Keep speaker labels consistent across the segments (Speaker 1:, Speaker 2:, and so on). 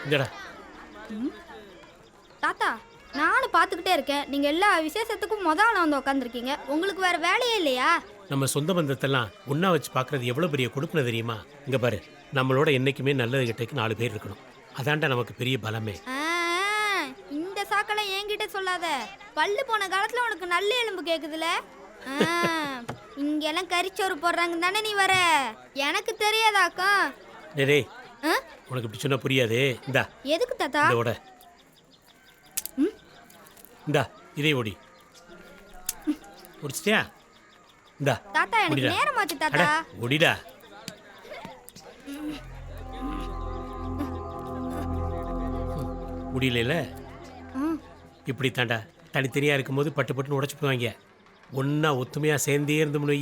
Speaker 1: இந்தடா.
Speaker 2: தாத்தா நானும் பார்த்துக்கிட்டே இருக்கேன். நீங்க எல்லா விசேஷத்துக்கும் முதல்ல வந்து உட்காந்துருக்கீங்க. உங்களுக்கு வேற வேலையே இல்லையா?
Speaker 1: நம்ம சொந்த பந்தத்தெல்லாம் ஒன்றா வச்சு பார்க்குறது எவ்வளோ பெரிய கொடுப்பின தெரியுமா? இங்கே பாரு, நம்மளோட என்றைக்குமே நல்லது கிட்டக்கு 4 பேர் இருக்கணும். அதான்டா நமக்கு பெரிய பலமே.
Speaker 2: இந்த சாக்கலை என்கிட்ட சொல்லாத. பல்லு போன காலத்துல உனக்கு நல்ல எலும்பு கேக்குதுல. இங்கெல்லாம் கறிச்சோறு போடுறாங்க தானே நீ வர. எனக்கு தெரியாதாக்கா.
Speaker 1: டேய் உனக்கு இப்படி சொன்னா புரியாது. இந்தா.
Speaker 2: எதுக்கு தாத்தா?
Speaker 1: இதோட இந்தா இதே ஓடி முடிச்சிட்டியா? இந்தா
Speaker 2: தாத்தா எனக்கு நேரமாச்சு தாத்தா.
Speaker 1: ஓடிடா. முடியல. இப்படி தாண்டா தனித்தனியாக இருக்கும்போது பட்டு பட்டுன்னு உடச்சு போவாங்க. ஒன்றா ஒத்துமையாக சேர்ந்தே இருந்தோம்னு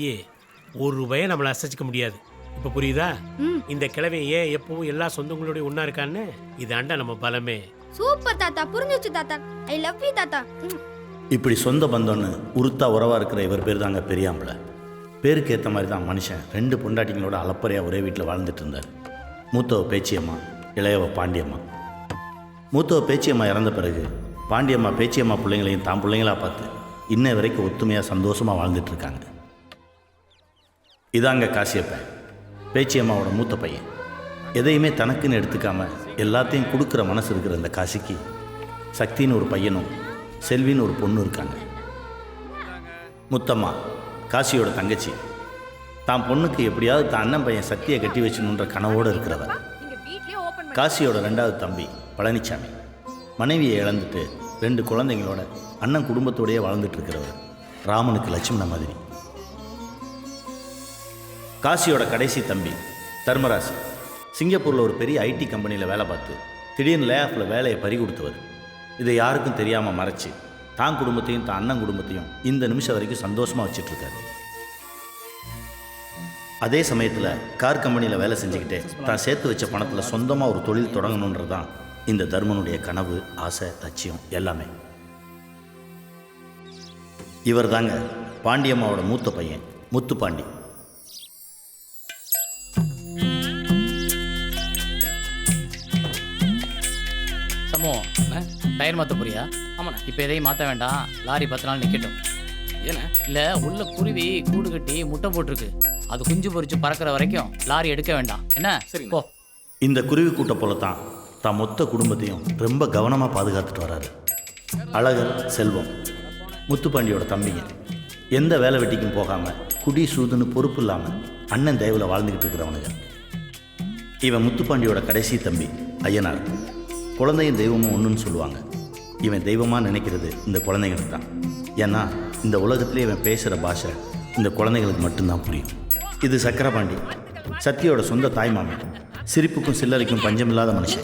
Speaker 1: ஒரு ரூபாயை நம்மளை அசைச்சிக்க முடியாது. இப்போ புரியுதா? இந்த கிழமை ஏன் எப்பவும் எல்லா சொந்தங்களோட ஒன்றா இருக்கான்னு? இதாண்டா நம்ம பலமே.
Speaker 2: சூப்பர் தாத்தா, புரிஞ்சுச்சு தாத்தா. ஐ லவ் யூ தாத்தா.
Speaker 3: இப்படி சொந்த பந்தம்னு உருத்தா உறவாக இருக்கிற இவர் பேர் தாங்க பெரியாம்பளை. பேருக்கு ஏற்ற மாதிரி தான் மனுஷன் 2 பொண்டாட்டிங்களோட அளப்பறையாக ஒரே வீட்டில் வாழ்ந்துட்டு இருந்தார். மூத்தவ பேச்சியம்மா, இளையவ பாண்டியம்மா. மூத்தவ பேச்சியம்மா இறந்த பிறகு பாண்டியம்மா பேச்சியம்மா பிள்ளைங்களையும் தான் பிள்ளைங்களாக பார்த்து இன்ன வரைக்கும் ஒத்துமையாக சந்தோஷமாக வாழ்ந்துட்டுருக்காங்க. இதாங்க காசியப்பன், பேச்சியம்மாவோட மூத்த பையன். எதையுமே தனக்குன்னு எடுத்துக்காமல் எல்லாத்தையும் கொடுக்குற மனசு இருக்கிற இந்த காசிக்கு சக்தின்னு ஒரு பையனும் செல்வின்னு ஒரு பொண்ணு இருக்காங்க. முத்தம்மா காசியோட தங்கச்சி. தான் பொண்ணுக்கு எப்படியாவது தான் அண்ணன் பையன் சக்தியை கட்டி வச்சணுன்ற கனவோடு இருக்கிறவர். காசியோட 2வது தம்பி பழனிசாமி. மனைவியை இழந்துட்டு 2 குழந்தைங்களோட அண்ணன் குடும்பத்தோடையே வாழ்ந்துட்டு இருக்கிறவர். ராமனுக்கு லட்சுமண மாதிரி. காசியோட கடைசி தம்பி தர்மராசி. சிங்கப்பூரில் ஒரு பெரிய ஐடி கம்பெனியில் வேலை பார்த்து திடீர்னு லே ஆஃபில் வேலையை பறி கொடுத்தவர். இதை யாருக்கும் தெரியாமல் மறைச்சி தான் குடும்பத்தையும் தான் அண்ணன் குடும்பத்தையும் இந்த நிமிஷம் வரைக்கும் சந்தோஷமாக வச்சிட்ருக்காரு. அதே சமயத்தில் கார் கம்பெனியில் வேலை செஞ்சுக்கிட்டே தான் சேர்த்து வச்ச பணத்தில் சொந்தமாக ஒரு தொழில் தொடங்கணுன்றது தான் இந்த தர்மனுடைய கனவு, ஆசை, லட்சியம் எல்லாமே. இவர் தாங்க பாண்டியம்மாவோட மூத்த பையன் முத்துப்பாண்டி.
Speaker 4: டயர் மாற்ற போறியா? ஆமாண்ணா. இப்போ எதையும் மாற்ற வேண்டாம், லாரி 10 நாள் நிற்கட்டும். ஏன்னா இல்லை, உள்ள குருவி கூடு கட்டி முட்டை போட்டிருக்கு. அது குஞ்சு பொறிச்சு பறக்கிற வரைக்கும் லாரி எடுக்க வேண்டாம். என்ன? சரி போ.
Speaker 3: இந்த குருவி கூட்ட போல தான் மொத்த குடும்பத்தையும் ரொம்ப கவனமாக பாதுகாத்துட்டு வர்றாரு. அழகர், செல்வம் முத்துப்பாண்டியோட தம்பிங்க. எந்த வேலை வெட்டிக்கும் போகாமல் குடி சூதுன்னு பொறுப்பு இல்லாமல் அண்ணன் தயவில் வாழ்ந்துக்கிட்டு இருக்கிறவனுங்க. இவன் முத்துப்பாண்டியோட கடைசி தம்பி ஐயனார். குழந்தையும் தெய்வமும் ஒன்றுன்னு சொல்லுவாங்க. இவன் தெய்வமாக நினைக்கிறது இந்த குழந்தைங்களுக்கு தான். ஏன்னா இந்த உலகத்திலே இவன் பேசுகிற பாஷை இந்த குழந்தைங்களுக்கு மட்டும்தான் புரியும். இது சக்கரபாண்டி, சத்தியோட சொந்த தாய் மாமன். சிரிப்புக்கும் சில்லறைக்கும் பஞ்சமில்லாத மனுஷன்.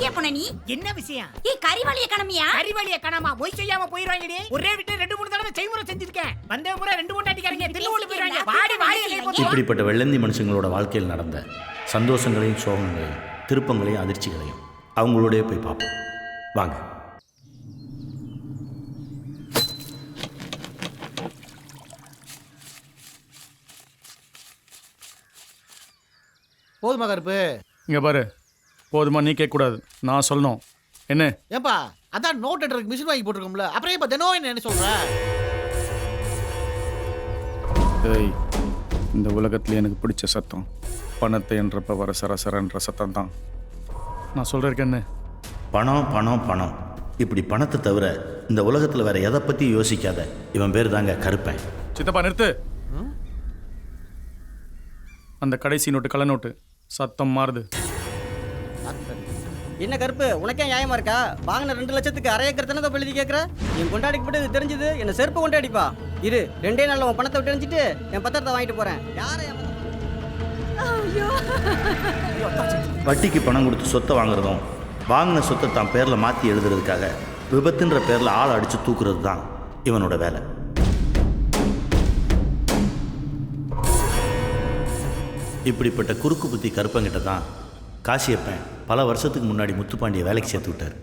Speaker 5: என்ன விஷயம்? கறிவாளிய கணமியா? கறிவாளிய கணமா போய் செய்யாம போயிடுவாங்கடி. ஒரே வீட்டுல 2-3 தடவை செய்முறை செஞ்சிருக்கேன். வந்த முறை 2 மூட்டாட்டிக்காரங்க தில்லுவுல போயிடுவாங்க. வாடி வாடி.
Speaker 3: இப்படிப்பட்ட வெள்ளந்தி மனுஷங்களோட வாழ்க்கையில் நடந்த சந்தோஷங்களையும் சோகங்களையும் திருப்பங்களையும் அதிர்ச்சிகளையும் அவங்களோடய போய் பார்ப்போம் வாங்க.
Speaker 6: போதுமா கருப்பு?
Speaker 7: இங்கே பாரு, போதுமா நீ கேட்கக்கூடாது, நான் சொல்லணும். என்ன?
Speaker 6: ஏன்பா அதான் நோட் எடுறதுக்கு மிஷின் வாங்கி போட்டிருக்கோம்ல, அப்புறம் இப்போ தினம் என்ன சொல்ற?
Speaker 7: ஏய், இந்த உலகத்தில் எனக்கு பிடிச்ச சத்தம் பணத்தை என்றப்ப வர சரசரன்ற சத்தம் தான். நான் சொல்கிறேன் என்ன?
Speaker 3: பணம் பணம் பணம். இப்படி பணத்தை தவிர இந்த உலகத்தில் வேற எதை பற்றி யோசிக்காத இவன் பேர் தாங்க கருப்பன்.
Speaker 7: சித்தப்பா நிறுத்து. அந்த கடைசி நோட்டு கள்ள நோட்டு சத்தம் மாறுது.
Speaker 8: என்ன கருப்பு, உனக்கே நியாயமா இருக்கா? வாங்கின 2 லட்சத்துக்கு அரை ஏக்கர் தானே எழுதி கேட்குற? என் கொண்டாடிக்கு போட்டு இது தெரிஞ்சது என்ன செருப்பு கொண்டாடிப்பா. இரு 2 நாளில் உன் பணத்தை விட்டு அனுப்பிச்சிட்டு என் பத்திரத்தை வாங்கிட்டு போகிறேன். யாரை
Speaker 3: வட்டிக்கு பணம் கொடுத்து சொத்தை வாங்குறதும் வாங்கின சொத்தை தான் பேரில் மாற்றி எழுதுறதுக்காக விபத்துன்ற பேரில் ஆளை அடித்து தூக்குறது தான் இவனோட வேலை. இப்படிப்பட்ட குறுக்கு புத்தி கருப்பங்கிட்ட தான் காசியப்பன் பல வருஷத்துக்கு முன்னாடி முத்துப்பாண்டியை வேலைக்கு சேர்த்து விட்டார்.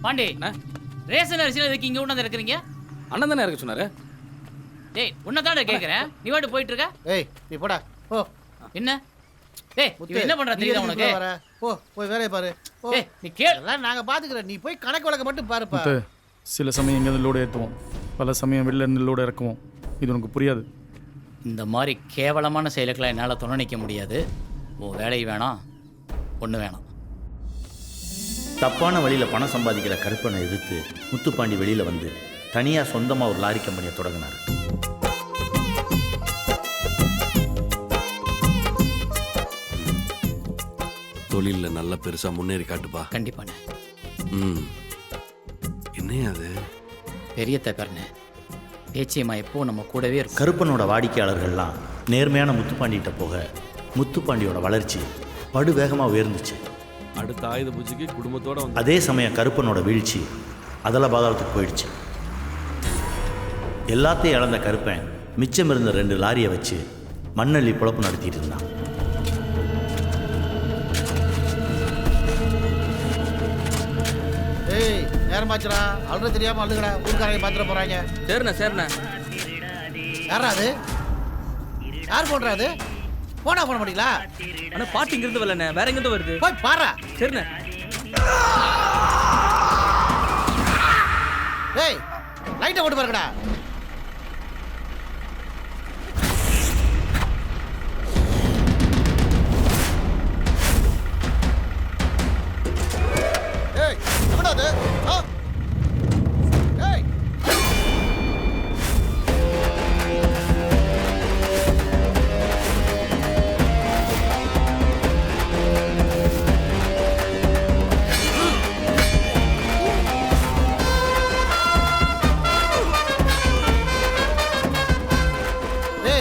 Speaker 4: பாண்டி, ரேஷன் அரிசியில் இதுக்கு இங்கே கொண்டாந்து இருக்கிறீங்க?
Speaker 9: அண்ணன் தானே இருக்க சொன்னாரு.
Speaker 4: டேய் உன்னதானே கேக்குறேன், நீ வாட்டு போயிட்டு இருக்க.
Speaker 6: ஏய் நீ போடா ஓ.
Speaker 4: என்ன டேய் இவன் என்ன பண்றா தெரியுதா உனக்கு?
Speaker 6: போ போய் வேலையை பாரு. ஓ
Speaker 4: டேய் நீ கேள்.
Speaker 6: எல்லாம் நாங்க பாத்துக்கிறோம், நீ போய் கணக்கு வழக்க மட்டும் பாருப்பா.
Speaker 7: முத்து, சில சமயம் இங்கேருந்து லோடு ஏற்றுவோம், பல சமயம் வெளில இருந்து லோடு இறக்குவோம். இது உனக்கு புரியாது.
Speaker 4: இந்த மாதிரி கேவலமான செயலுக்கெல்லாம் என்னால் துணை நிற்க முடியாது. உன் வேலை வேணாம், ஒன்று வேணாம்.
Speaker 3: தப்பான வழியில் பணம் சம்பாதிக்கிற கருப்பனை எதிர்த்து முத்துப்பாண்டி வெளியில் வந்து தனியாக சொந்தமாக ஒரு லாரி கம்பெனியை தொடங்கினார்.
Speaker 9: தொழிலில் நல்லா பெருசாக முன்னேறி காட்டுப்பா.
Speaker 4: கண்டிப்பாண்ணே.
Speaker 9: என்னையா அது?
Speaker 4: பெரிய தப்பர்ண்ணே, பேச்சியம்மா எப்போ நம்ம கூடவே இருக்கும்.
Speaker 3: கருப்பனோட வாடிக்கையாளர்கள்லாம் நேர்மையான முத்துப்பாண்டிகிட்ட போக முத்துப்பாண்டியோட வளர்ச்சி படு வேகமாக உயர்ந்துச்சு.
Speaker 9: அடுத்த ஆயுத பூஜைக்கு குடும்பத்தோட வந்து
Speaker 3: அதே சமயம் கருப்பனோட வீழ்ச்சி அதல பாதாளத்துக்கு போயிடுச்சு. எல்லாத்தையும் இழந்த கருப்பன் மிச்சம் இருந்த 2 லாரியை வச்சு மண்ணள்ளி பொழப்பு நடத்திட்டு இருந்தான்.
Speaker 6: ஏய் நேரமாச்சுடா, அழுற தெரியாம அழுகுடா, ஊருக்காரங்க பாத்துட போறாங்க.
Speaker 8: சரிண்ணே சரிண்ணே.
Speaker 6: யாரா அது? யார் போடுறா அது? போனா போன மாட்டீங்களா?
Speaker 8: ஆனால் பாட்டு இங்கிருந்து வரலண்ணே, வேற எங்கிட்ட வருது.
Speaker 6: போய் பாரு.
Speaker 8: சரிண்ணே.
Speaker 6: ஏய் லைட்டை போட்டு பாருங்கடா. ஏய் எங்கடா அது? ஏய்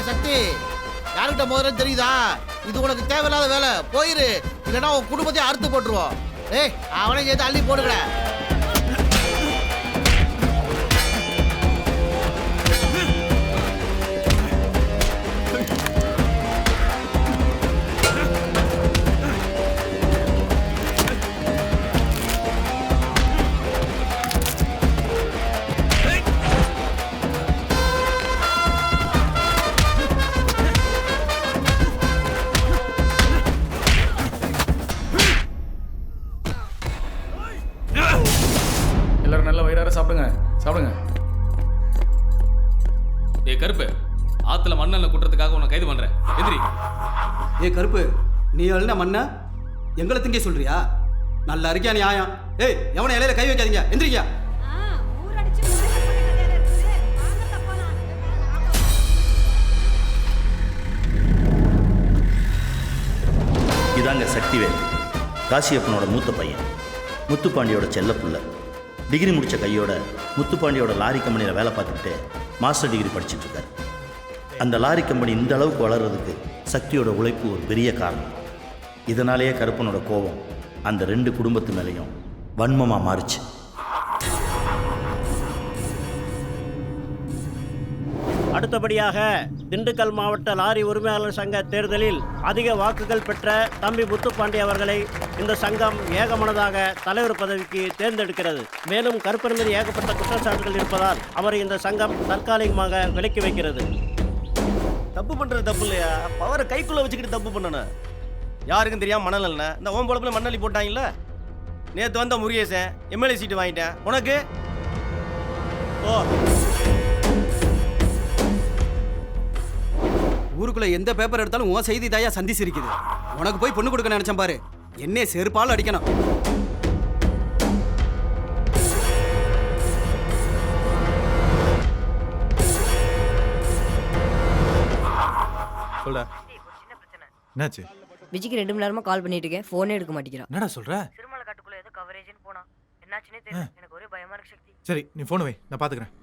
Speaker 6: சக்தி, யாருக்கிட்ட முதல்ல தெரியுதா? இது உனக்கு தேவையில்லாத வேலை, போயிரு, இல்லைன்னா உன் குடும்பத்தையும் அறுத்து போட்டுருவோம். ஏய் அவனை சேர்த்து அள்ளி போடுங்கடா.
Speaker 7: எல்லாரும் நல்ல வயிறார சாப்பிடுங்க, சாப்பிடுங்க.
Speaker 10: ஏ கருப்பு, ஆத்துல மண்ணெண்ணெய் குட்டுறதுக்காக உன்னை கைது பண்றேன். எதிரி.
Speaker 8: ஏ கருப்பு, நீ அழுன மண்ண எங்களை திங்க சொல்றியா? நல்லா இருக்கியா நியாயம்? ஏய் எவனை இலையில கை வைக்காதீங்க, எந்திரிக்கா.
Speaker 3: இதாங்க சக்திவேல், காசியப்பனோட மூத்த பையன், முத்துப்பாண்டியோட செல்லப்புள்ள. டிகிரி முடித்த கையோட முத்துப்பாண்டியோட லாரி கம்பெனியில் வேலை பார்த்துக்கிட்டு மாஸ்டர் டிகிரி படிச்சுட்டு இருக்காரு. அந்த லாரி கம்பெனி இந்த அளவுக்கு வளர்கிறதுக்கு சக்தியோட உழைப்பு ஒரு பெரிய காரணம். இதனாலேயே கருப்பனோட கோபம் அந்த 2 குடும்பத்து மேலேயும் வன்மமாக மாறுச்சு.
Speaker 11: அடுத்தபடியாக திண்டுக்கல் மாவட்ட லாரி உரிமையாளர் சங்க தேர்தலில் அதிக வாக்குகள் பெற்ற தம்பி முத்துப்பாண்டி அவர்களை இந்த சங்கம் ஏகமனதாக தலைவர் பதவிக்கு தேர்ந்தெடுக்கிறது. மேலும் கருப்பன் மீது ஏகப்பட்ட குற்றச்சாட்டுகள் இருப்பதால் அவரை இந்த சங்கம் தற்காலிகமாக விலக்கி வைக்கிறது.
Speaker 12: தப்பு பண்றது தப்பு இல்லையா? பவரை கைக்குள்ள வச்சுக்கிட்டு தப்பு பண்ணணும். யாருக்கும் தெரியாம மணல் இல்ல, இந்த ஓம் பொழப்புல மண்ணள்ளி போட்டாங்கல்ல. நேற்று வந்த முருகேசன் எம்எல்ஏ சீட்டு வாங்கிட்டேன். உனக்கு ஓ
Speaker 8: ஊருக்குள்ள எந்த பேப்பர் எடுத்தாலும் உன் செய்தி தாயா சந்திச்சு இருக்குது. உனக்கு போய் பொண்ணு கொடுக்க நினைச்சேன் பாரு, என்னே செருப்பால் அடிக்கணும்.
Speaker 13: சொல்டா. என்னாச்சு?
Speaker 14: விஜிக்கு 2 மணி நேரமா கால் பண்ணிட்டு இருக்கேன், போனே எடுக்க மாட்டேங்கிறான்.
Speaker 13: என்னடா சொல்ற?
Speaker 14: திருமலை காட்டுக்குள்ள ஏதோ கவரேஜ்னு போனா. என்னாச்சுனே தெரியல, எனக்கு ஒரே பயமா இருக்கு சக்தி.
Speaker 13: சரி நீ போன் வை, நான் பாத்துக்கிறேன்.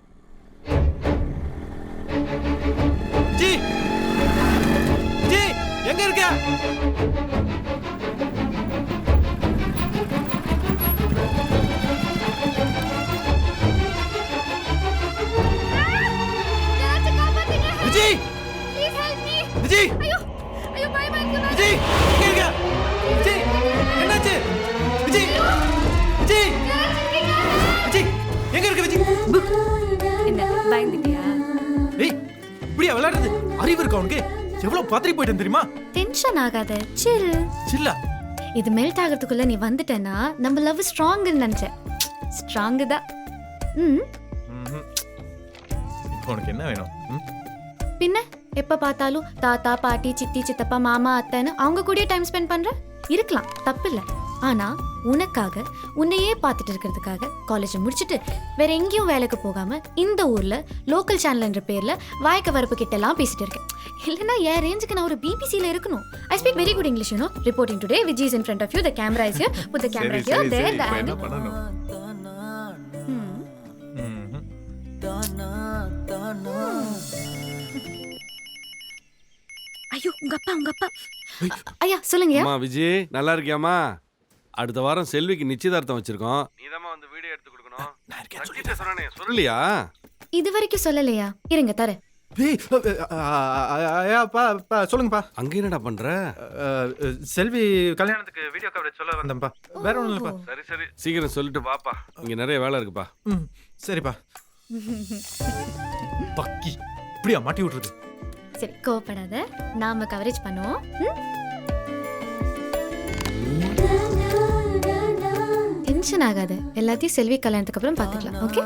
Speaker 8: ஜி ஜி எங்க இருக்க? விஜய் விஜய் விஜய் எங்க இருக்க? விஜய் என்னாச்சு? விஜய் விஜய் விஜய் எங்க இருக்க? விஜய்
Speaker 14: என்ன பயந்துட்டியா?
Speaker 8: ஏய்
Speaker 13: இப்படியா விளையாடுறது? அறிவு இருக்கா உனக்கு? எவ்வளவு பதறி போயிட்டேன் தெரியுமா?
Speaker 15: டென்ஷன் ஆகாத, சில்.
Speaker 13: சில்லா?
Speaker 15: இது மெல்ட் ஆகிறதுக்குள்ள நீ வந்துட்டேன்னா நம்ம லவ் ஸ்ட்ராங்குன்னு நினைச்சேன். ஸ்ட்ராங்கு தான்.
Speaker 13: இப்போ உனக்கு என்ன வேணும்?
Speaker 15: பின்ன எப்ப பார்த்தாலும் தாத்தா பாட்டி சித்தி சித்தப்பா மாமா அத்தைன்னு அவங்க கூட டைம் ஸ்பெண்ட் பண்ற இருக்கலாம், தப்பு இல்லை. ஆனா உனக்காக உன்னையே பார்த்துட்டு இருக்கிறதுக்காக காலேஜ் முடிச்சுட்டு வேற எங்கேயும் வேலைக்கு போகாம இந்த ஊர்ல லோக்கல் சேனல் என்ற பேர்ல வாய்க்க வரப்பு கிட்ட எல்லாம் பேசிட்டு இருக்கேன். இல்லைன்னா என் ரேஞ்சுக்கு நான் ஒரு பிபிசியில இருக்கணும். I speak very good English, you know. Reporting today Vijay is in front of you, the camera is here, put the camera here, there the
Speaker 13: என்ன பண்ணனும்?
Speaker 15: ஐயோ உங்க அப்பா. ஐயா சொல்லுங்க.
Speaker 9: அம்மா விஜய், நல்லா இருக்கியாமா? அடுத்த வாரம் செல்விக்கு நிச்சயதார்த்தம் வச்சிருக்கோம். நீதாம்மா வந்து வீடியோ எடுத்து கொடுக்கணும். நான் இருக்கேன் சொன்னேனே, சொல்லலையா?
Speaker 15: இது வரைக்கும் சொல்லலையா? இருங்க தரேன்.
Speaker 13: சொல்லுங்கப்பா.
Speaker 9: அங்க என்னடா பண்ற?
Speaker 13: செல்வி கல்யாணத்துக்கு வீடியோ கவரேஜ் சொல்ல வந்தேன்ப்பா. வேற ஒண்ணும் இல்லப்பா.
Speaker 9: சரி சீக்கிரம் சொல்லிட்டு வாப்பா, இங்க நிறைய வேலை இருக்குப்பா.
Speaker 13: சரிப்பா. பக்கி இப்படியா மாட்டி விட்டுறது?
Speaker 15: சரி கோவப்படாத, நாம கவரேஜ் பண்ணுவோம். டென்ஷன் ஆகாத, எல்லாத்தையும் செல்வி கல்யாணத்துக்கு அப்புறம் பார்த்துக்கலாம். ஓகே?